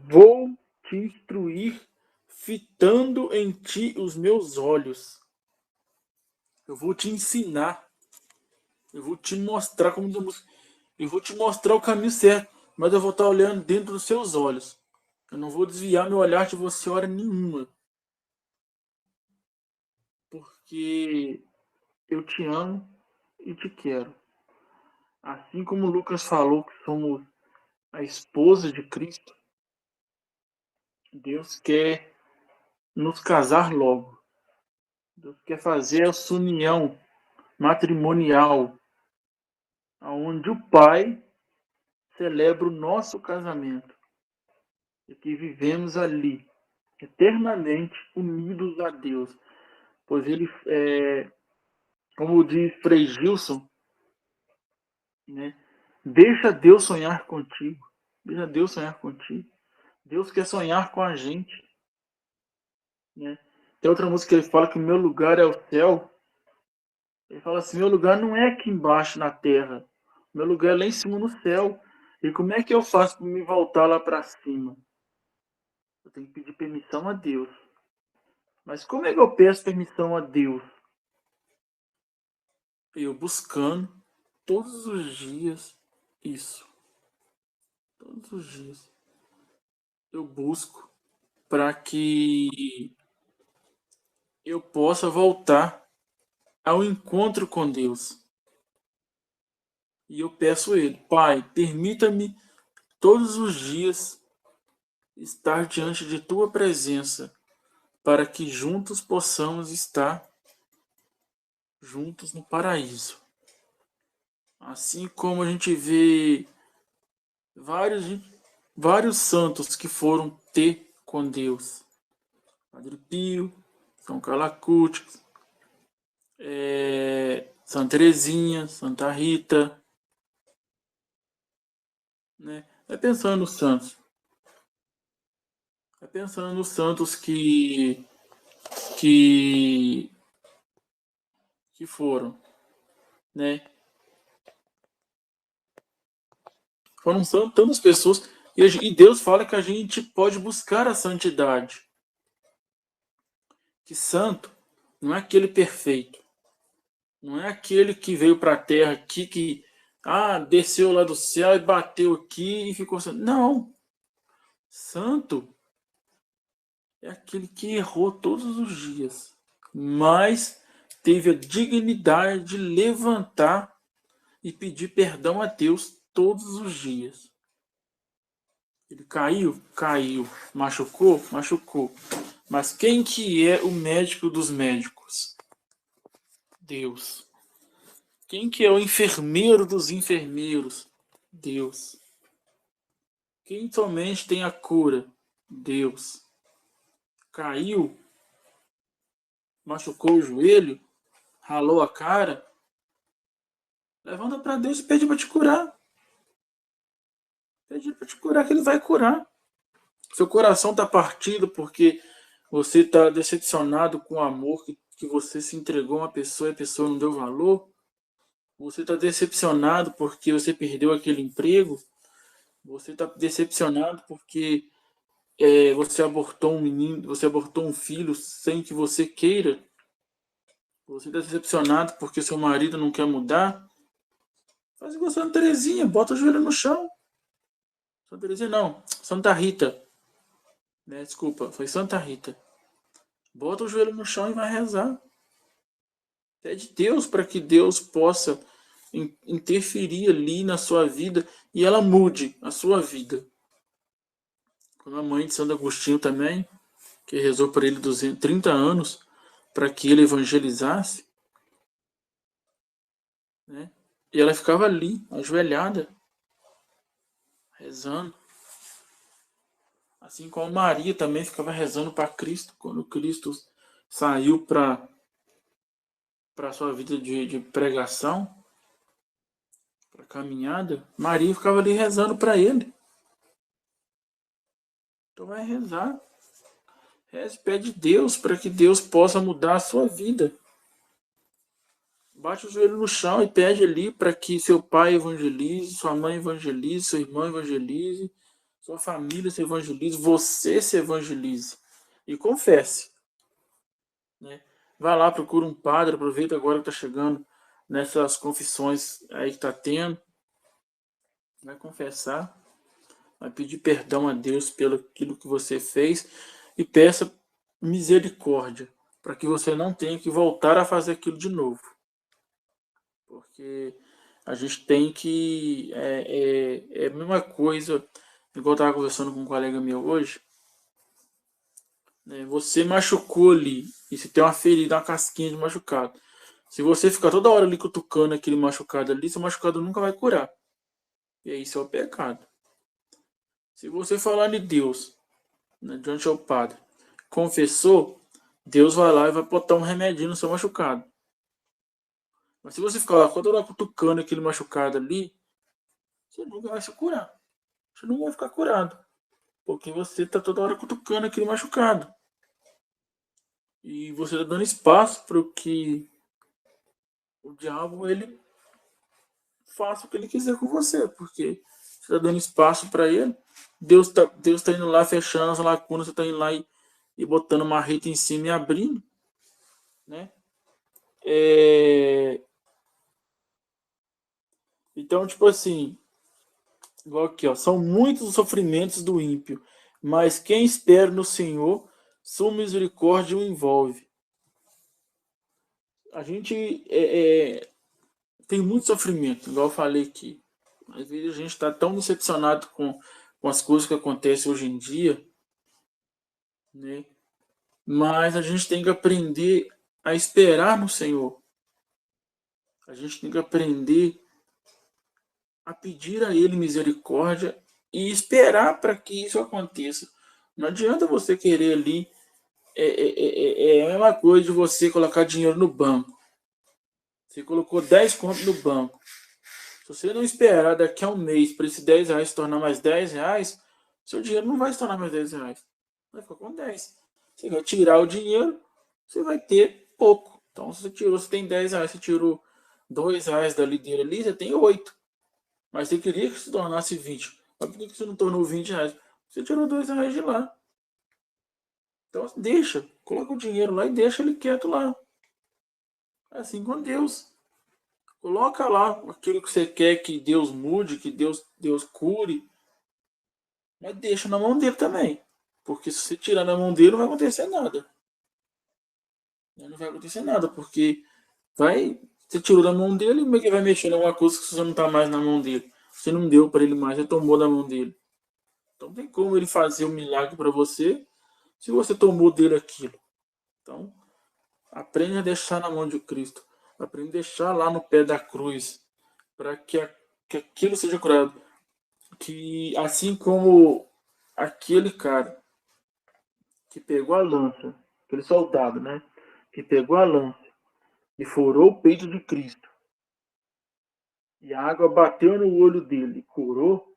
Vou te instruir fitando em ti os meus olhos. Eu vou te ensinar. Eu vou te mostrar como diz a música. Eu vou te mostrar o caminho certo. Mas eu vou estar olhando dentro dos seus olhos. Eu não vou desviar meu olhar de você hora nenhuma. Porque eu te amo e te quero. Assim como Lucas falou que somos a esposa de Cristo, Deus quer nos casar logo. Deus quer fazer essa união matrimonial, onde o Pai celebra o nosso casamento e que vivemos ali, eternamente unidos a Deus. Pois ele, como diz Frei Gilson, né, deixa Deus sonhar contigo. Deixa Deus sonhar contigo. Deus quer sonhar com a gente. Né? Tem outra música que ele fala que o meu lugar é o céu. Ele fala assim, meu lugar não é aqui embaixo na terra. Meu lugar é lá em cima no céu. E como é que eu faço para me voltar lá para cima? Eu tenho que pedir permissão a Deus. Mas como é que eu peço permissão a Deus? Eu buscando todos os dias isso. Todos os dias. Eu busco para que eu possa voltar ao encontro com Deus. E eu peço a Ele, Pai, permita-me todos os dias estar diante de Tua presença, para que juntos possamos estar juntos no paraíso. Assim como a gente vê vários santos que foram ter com Deus. Padre Pio, São Calacute, Santa Teresinha, Santa Rita. Né? Vai pensando nos santos. Vai pensando nos santos que foram, né? Foram tantas pessoas e Deus fala que a gente pode buscar a santidade. Que santo não é aquele perfeito. Não é aquele que veio para a terra aqui que desceu lá do céu e bateu aqui e ficou santo. Não. Santo é aquele que errou todos os dias, mas teve a dignidade de levantar e pedir perdão a Deus todos os dias. Ele caiu? Caiu. Machucou? Machucou. Mas quem que é o médico dos médicos? Deus. Quem que é o enfermeiro dos enfermeiros? Deus. Quem somente tem a cura? Deus. Caiu? Machucou o joelho? Ralou a cara? Levanta para Deus e pede para te curar. Pede para te curar que Ele vai curar. Seu coração está partido porque você está decepcionado com o amor que você se entregou a uma pessoa e a pessoa não deu valor. Você está decepcionado porque você perdeu aquele emprego. Você está decepcionado porque você abortou um menino, você abortou um filho sem que você queira. Você está decepcionado porque seu marido não quer mudar. Faz igual Santa Teresinha, bota o joelho no chão. Santa Teresinha não, Santa Rita. Né? Desculpa, foi Santa Rita. Bota o joelho no chão e vai rezar. Pede Deus para que Deus possa interferir ali na sua vida e ela mude a sua vida. Como a mãe de Santo Agostinho também, que rezou por ele 30 anos para que ele evangelizasse, né? E ela ficava ali, ajoelhada, rezando. Assim como Maria também ficava rezando para Cristo, quando Cristo saiu para a sua vida de pregação, para caminhada, Maria ficava ali rezando para ele. Então vai rezar. Reze, pede Deus para que Deus possa mudar a sua vida. bate o joelho no chão e pede ali para que seu pai evangelize, sua mãe evangelize, seu irmão evangelize, sua família se evangelize, você se evangelize. E confesse, né? Vai lá, procura um padre, aproveita agora que está chegando nessas confissões aí que está tendo. Vai confessar, vai pedir perdão a Deus pelo aquilo que você fez e peça misericórdia para que você não tenha que voltar a fazer aquilo de novo. Porque a gente tem que. É a mesma coisa, igual eu estava conversando com um colega meu hoje. Né, você machucou ali, e se tem uma ferida, uma casquinha de machucado. Se você ficar toda hora ali cutucando aquele machucado ali, seu machucado nunca vai curar. E isso é o pecado. Se você falar de Deus, né, diante ao Padre, confessou, Deus vai lá e vai botar um remedinho no seu machucado. Mas se você ficar lá toda hora cutucando aquele machucado ali, você nunca vai se curar. Você não vai ficar curado. Porque você está toda hora cutucando aquele machucado. E você está dando espaço para que o diabo ele faça o que ele quiser com você. Porque você está dando espaço para ele. Deus tá indo lá fechando as lacunas, você está indo lá e botando uma reta em cima e abrindo. Né? Então, tipo assim, igual aqui, ó, são muitos os sofrimentos do ímpio, mas quem espera no Senhor, sua misericórdia o envolve. A gente tem muito sofrimento, igual eu falei aqui. Às vezes a gente está tão decepcionado com as coisas que acontecem hoje em dia, né? Mas a gente tem que aprender a esperar no Senhor. A gente tem que aprender a pedir a Ele misericórdia e esperar para que isso aconteça. Não adianta você querer ali. É a mesma coisa de você colocar dinheiro no banco. Você colocou 10 contos no banco. Se você não esperar daqui a um mês para esse 10 reais se tornar mais 10 reais, seu dinheiro não vai se tornar mais 10 reais. Vai ficar com 10. Você vai tirar o dinheiro, você vai ter pouco. Então, se você tem 10 reais, você tirou 2 reais dali dele ali, você tem 8. Mas você queria que se tornasse 20. Mas por que você não tornou 20 reais? Você tirou 2 reais de lá. Então deixa, coloca o dinheiro lá e deixa ele quieto lá. É assim com Deus. Coloca lá aquilo que você quer que Deus mude, que Deus cure. Mas deixa na mão dele também. Porque se você tirar na mão dele, não vai acontecer nada. Não vai acontecer nada, porque você tirou da mão dele, como é que vai mexer em alguma coisa que você não está mais na mão dele? Você não deu para ele mais, você tomou da mão dele. Então não tem como ele fazer um milagre para você se você tomou dele aquilo. Então, aprende a deixar na mão de Cristo. Aprende a deixar lá no pé da cruz. Para que aquilo seja curado. Que assim como aquele cara que pegou a lança, aquele soldado, né? Que pegou a lança e furou o peito de Cristo. E a água bateu no olho dele e curou.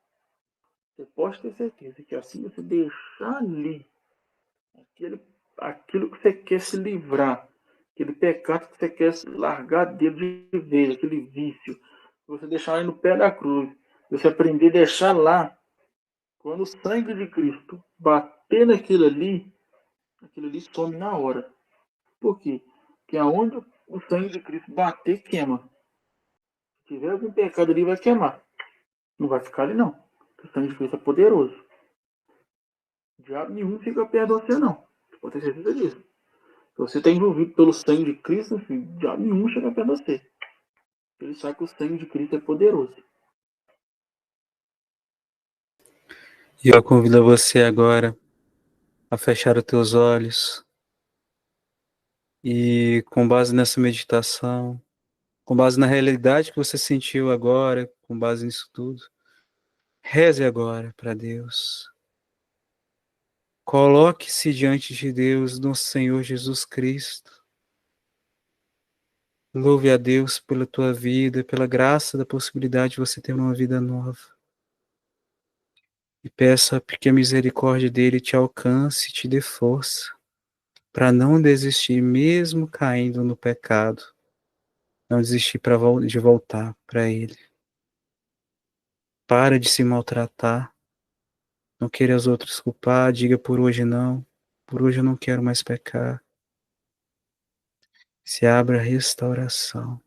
Você pode ter certeza que assim você deixar ali aquilo que você quer se livrar, aquele pecado que você quer largar dele de vez, aquele vício, você deixar ele no pé da cruz, você aprender a deixar lá, quando o sangue de Cristo bater naquilo ali, aquilo ali some na hora. Por quê? Porque aonde o sangue de Cristo bater, queima. Se tiver algum pecado ali, vai queimar. Não vai ficar ali, não. O sangue de Cristo é poderoso. Diabo nenhum fica perto de você, não. Você pode ter certeza disso. Se você está envolvido pelo sangue de Cristo, filho, diabo nenhum chega perto de você. Ele sabe que o sangue de Cristo é poderoso. E eu convido você agora a fechar os teus olhos e, com base nessa meditação, com base na realidade que você sentiu agora, com base nisso tudo, reze agora para Deus. Coloque-se diante de Deus, do Senhor Jesus Cristo. Louve a Deus pela tua vida, pela graça da possibilidade de você ter uma vida nova. E peça que a misericórdia dele te alcance e te dê força para não desistir, mesmo caindo no pecado. não desistir de voltar para Ele. Para de se maltratar, não queira os outros culpar, diga por hoje não, por hoje eu não quero mais pecar. Se abra a restauração.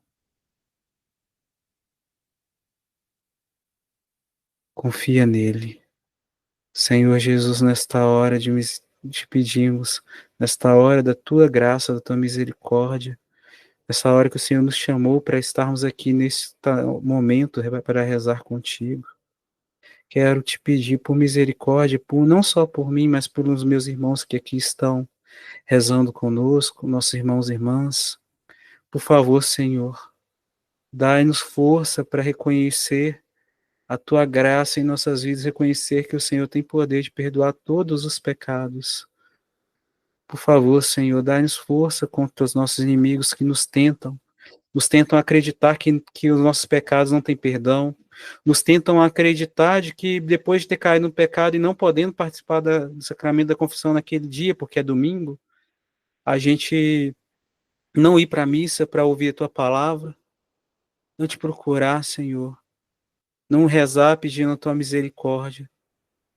Confia nele. Senhor Jesus, nesta hora te pedimos, nesta hora da tua graça, da tua misericórdia, nessa hora que o Senhor nos chamou para estarmos aqui neste momento para rezar contigo. Quero te pedir por misericórdia, não só por mim, mas pelos meus irmãos que aqui estão rezando conosco, nossos irmãos e irmãs. Por favor, Senhor, dai-nos força para reconhecer a tua graça em nossas vidas, reconhecer que o Senhor tem poder de perdoar todos os pecados. Por favor, Senhor, dai-nos força contra os nossos inimigos que nos tentam acreditar que os nossos pecados não têm perdão, nos tentam acreditar de que depois de ter caído no pecado e não podendo participar do sacramento da confissão naquele dia, porque é domingo, a gente não ir para a missa para ouvir a tua palavra, não te procurar, Senhor, não rezar pedindo a tua misericórdia.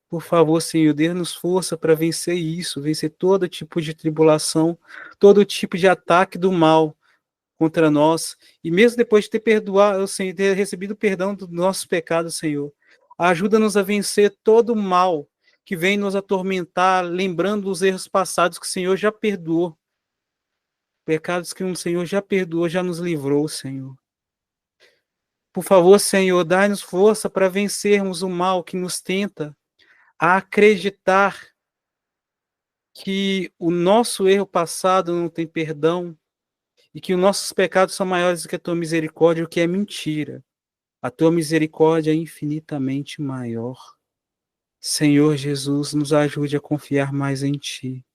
Por favor, Senhor, dê-nos força para vencer isso, vencer todo tipo de tribulação, todo tipo de ataque do mal contra nós, e mesmo depois de ter perdoado, Senhor, ter recebido perdão dos nossos pecados, Senhor, ajuda-nos a vencer todo o mal que vem nos atormentar, lembrando os erros passados que o Senhor já perdoou, pecados que o Senhor já perdoou, já nos livrou, Senhor. Por favor, Senhor, dai-nos força para vencermos o mal que nos tenta a acreditar que o nosso erro passado não tem perdão e que os nossos pecados são maiores do que a tua misericórdia, o que é mentira. A tua misericórdia é infinitamente maior. Senhor Jesus, nos ajude a confiar mais em ti,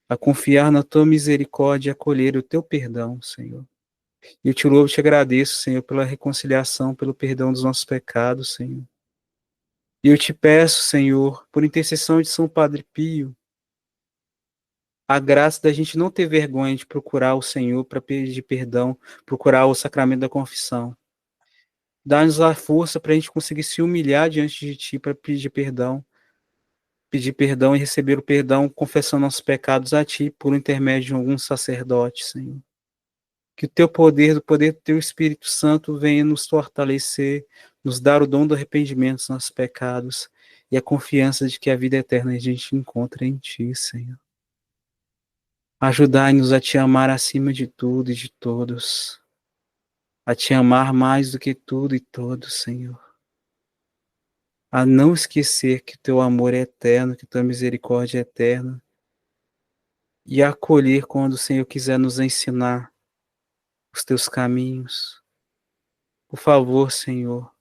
a confiar na tua misericórdia e acolher o teu perdão, Senhor. Eu te louvo e te agradeço, Senhor, pela reconciliação, pelo perdão dos nossos pecados, Senhor. E eu te peço, Senhor, por intercessão de São Padre Pio, a graça da gente não ter vergonha de procurar o Senhor para pedir perdão, procurar o sacramento da confissão. Dá-nos a força para a gente conseguir se humilhar diante de Ti para pedir perdão e receber o perdão, confessando nossos pecados a Ti por intermédio de algum sacerdote, Senhor. Que o Teu poder, do poder do Teu Espírito Santo venha nos fortalecer, nos dar o dom do arrependimento dos nossos pecados e a confiança de que a vida eterna a gente encontra em Ti, Senhor. Ajudai-nos a Te amar acima de tudo e de todos, a Te amar mais do que tudo e todos, Senhor. A não esquecer que Teu amor é eterno, que Tua misericórdia é eterna, e a acolher quando o Senhor quiser nos ensinar os Teus caminhos. Por favor, Senhor,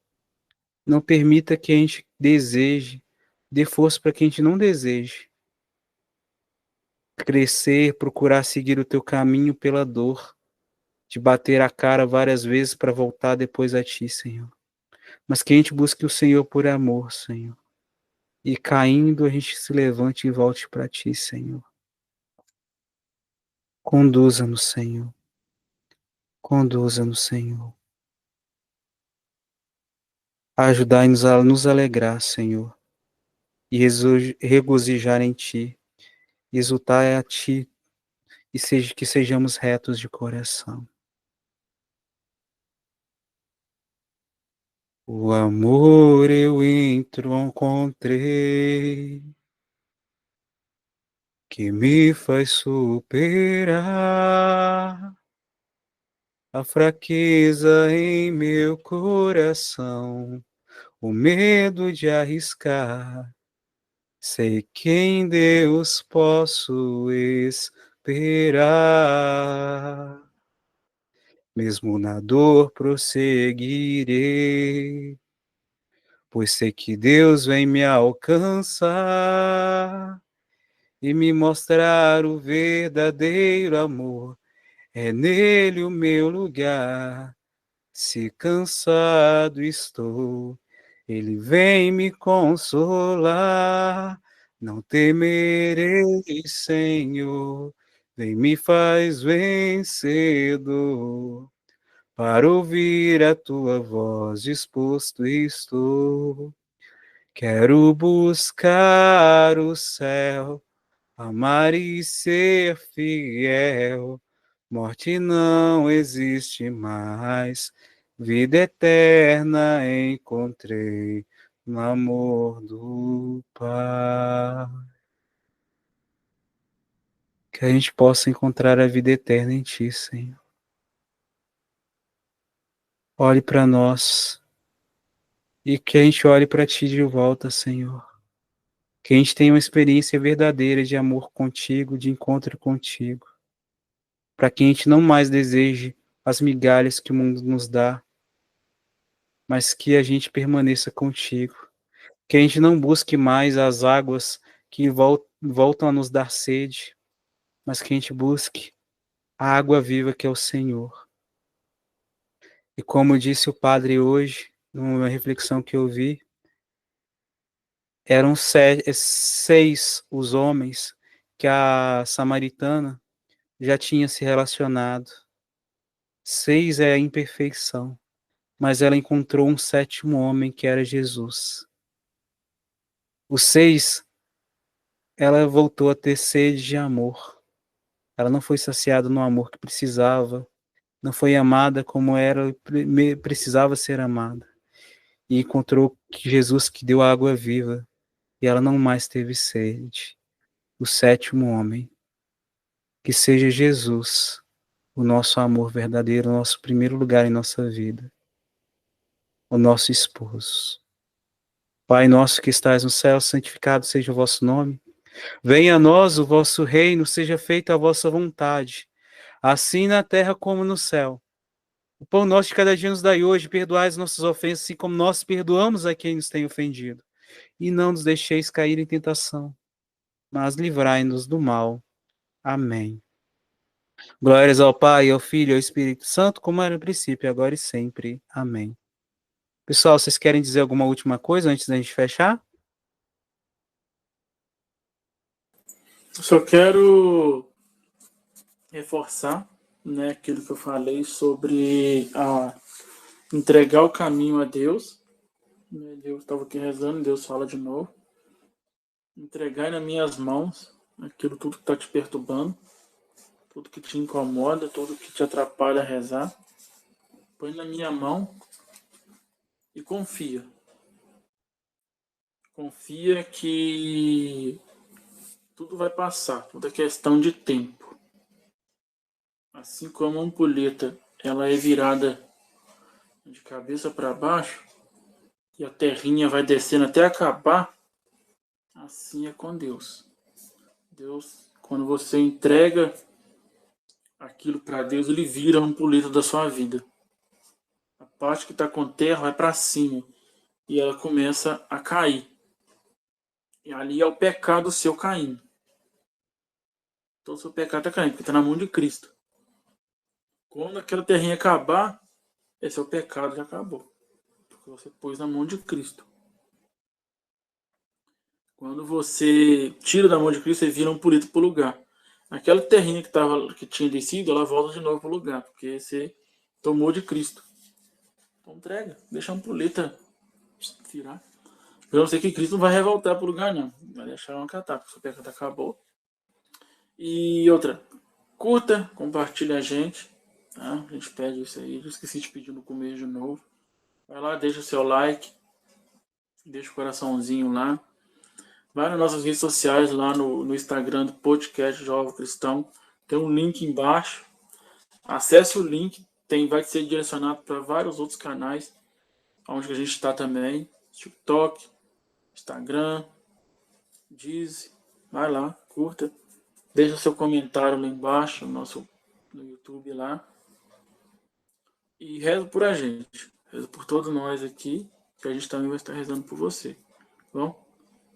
não permita que a gente deseje, dê força para que a gente não deseje crescer, procurar seguir o Teu caminho pela dor, de bater a cara várias vezes para voltar depois a Ti, Senhor. Mas que a gente busque o Senhor por amor, Senhor. E caindo, a gente se levante e volte para Ti, Senhor. Conduza-nos, Senhor. Conduza-nos, Senhor. Ajudai-nos a nos alegrar, Senhor, e regozijar em Ti, e exultar a Ti, e que sejamos retos de coração. O amor eu encontrei, que me faz superar a fraqueza em meu coração, o medo de arriscar. Sei que em Deus posso esperar. Mesmo na dor prosseguirei, pois sei que Deus vem me alcançar e me mostrar o verdadeiro amor. É nele o meu lugar. Se cansado estou, ele vem me consolar. Não temerei, Senhor, vem me faz vencedor. para ouvir a tua voz, disposto estou. Quero buscar o céu, amar e ser fiel. Morte não existe mais, vida eterna encontrei no amor do Pai. Que a gente possa encontrar a vida eterna em Ti, Senhor. Olhe para nós e que a gente olhe para Ti de volta, Senhor. Que a gente tenha uma experiência verdadeira de amor contigo, de encontro contigo. Para que a gente não mais deseje as migalhas que o mundo nos dá, mas que a gente permaneça contigo. Que a gente não busque mais as águas que voltam a nos dar sede, mas que a gente busque a água viva que é o Senhor. E como disse o padre hoje, numa reflexão que eu vi, eram seis os homens que a samaritana já tinha se relacionado. 6 é a imperfeição, mas ela encontrou um sétimo homem que era Jesus. O 6, ela voltou a ter sede de amor. Ela não foi saciada no amor que precisava, não foi amada como era, precisava ser amada. E encontrou Jesus que deu a água viva, e ela não mais teve sede. O sétimo homem, que seja Jesus, o nosso amor verdadeiro, o nosso primeiro lugar em nossa vida, o nosso esposo. Pai nosso que estais no céu, santificado seja o vosso nome. Venha a nós o vosso reino, seja feita a vossa vontade, assim na terra como no céu. O pão nosso de cada dia nos dai hoje, perdoai as nossas ofensas, assim como nós perdoamos a quem nos tem ofendido. E não nos deixeis cair em tentação, mas livrai-nos do mal. Amém. Glórias ao Pai, ao Filho e ao Espírito Santo, como era no princípio, agora e sempre. Amém. Pessoal, vocês querem dizer alguma última coisa antes da gente fechar? Só quero reforçar, né, aquilo que eu falei sobre entregar o caminho a Deus. Deus estava aqui rezando, Deus fala de novo. Entregar nas minhas mãos aquilo tudo que está te perturbando, tudo que te incomoda, tudo que te atrapalha a rezar. Põe na minha mão e confia. Confia que tudo vai passar, tudo é questão de tempo. Assim como a ampulheta ela é virada de cabeça para baixo e a terrinha vai descendo até acabar, assim é com Deus. Deus, quando você entrega aquilo para Deus, ele vira a ampulheta da sua vida. A parte que está com terra vai para cima e ela começa a cair. E ali é o pecado seu caindo. Todo o seu pecado está caindo, porque está na mão de Cristo. Quando aquela terrinha acabar, esse é o pecado já acabou. Porque você pôs na mão de Cristo. Quando você tira da mão de Cristo, você vira um purito para o lugar. Aquela terrinha que tinha descido, ela volta de novo para o lugar, porque você tomou de Cristo. Então entrega, deixa a ampulheta virar. Eu não sei que Cristo não vai revoltar para o lugar, não. Vai deixar uma catar, porque o seu pecado acabou. E outra, curta, compartilha a gente. Tá? A gente pede isso aí. Eu esqueci de pedir no começo de novo. Vai lá, deixa o seu like. Deixa o coraçãozinho lá. Vai nas nossas redes sociais, lá no Instagram do Podcast Jovem Cristão. Tem um link embaixo. Acesse o link. Vai ser direcionado para vários outros canais. Onde a gente está também. TikTok, Instagram, Deezer. Vai lá, curta. Deixa seu comentário lá embaixo no YouTube lá. E reza por a gente. Reza por todos nós aqui. Que a gente também vai estar rezando por você. Tá bom?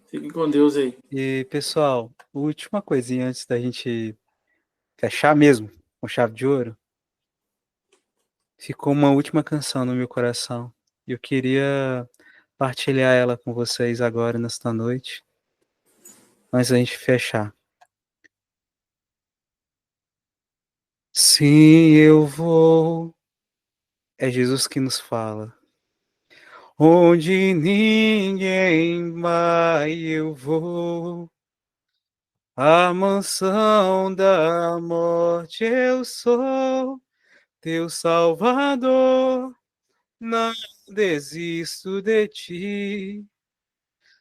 Fiquem com Deus aí. E, pessoal, última coisinha antes da gente fechar mesmo, com chave de ouro. Ficou uma última canção no meu coração. Eu queria partilhar ela com vocês agora, nesta noite, antes da gente fechar. Sim, eu vou É Jesus que nos fala. Onde ninguém vai, eu vou. A mansão da morte eu sou, teu Salvador. Não desisto de ti.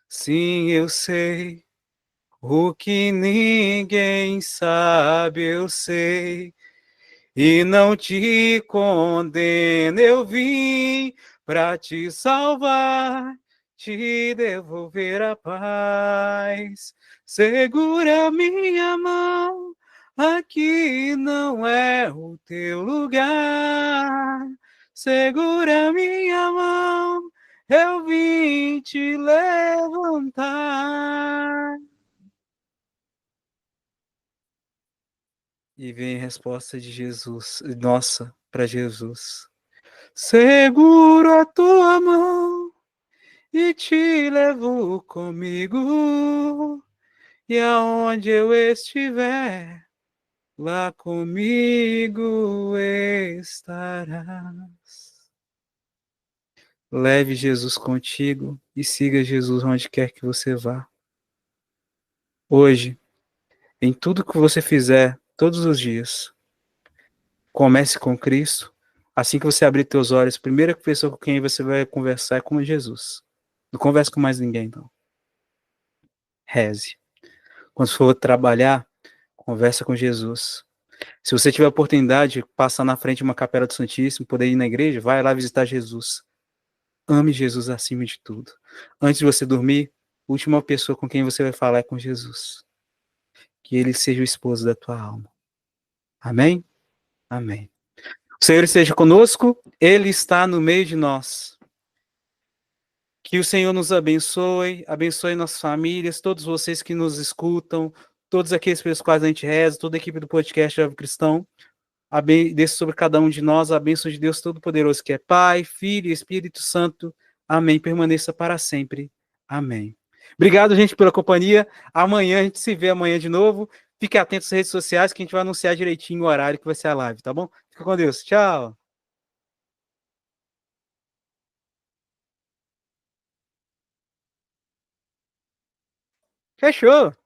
Sim, eu sei. O que ninguém sabe, eu sei. E não te condeno, eu vim para te salvar, te devolver a paz. Segura minha mão, aqui não é o teu lugar. Segura minha mão, eu vim te levantar. E vem a resposta de Jesus, nossa, para Jesus. Seguro a tua mão e te levo comigo. E aonde eu estiver, lá comigo estarás. Leve Jesus contigo e siga Jesus onde quer que você vá. Hoje, em tudo que você fizer, todos os dias, comece com Cristo. Assim que você abrir teus olhos, a primeira pessoa com quem você vai conversar é com Jesus. Não converse com mais ninguém, não. Reze. Quando for trabalhar, conversa com Jesus. Se você tiver a oportunidade de passar na frente de uma capela do Santíssimo, poder ir na igreja, vai lá visitar Jesus. Ame Jesus acima de tudo. Antes de você dormir, a última pessoa com quem você vai falar é com Jesus. Que ele seja o esposo da tua alma. Amém? Amém. O Senhor esteja conosco, Ele está no meio de nós. Que o Senhor nos abençoe, abençoe nossas famílias, todos vocês que nos escutam, todos aqueles pelos quais a gente reza, toda a equipe do podcast Jovem Cristão. Desça sobre cada um de nós a bênção de Deus Todo-Poderoso, que é Pai, Filho e Espírito Santo. Amém. Permaneça para sempre. Amém. Obrigado, gente, pela companhia. Amanhã a gente se vê amanhã de novo. Fique atento às redes sociais que a gente vai anunciar direitinho o horário que vai ser a live, tá bom? Fica com Deus. Tchau. Fechou.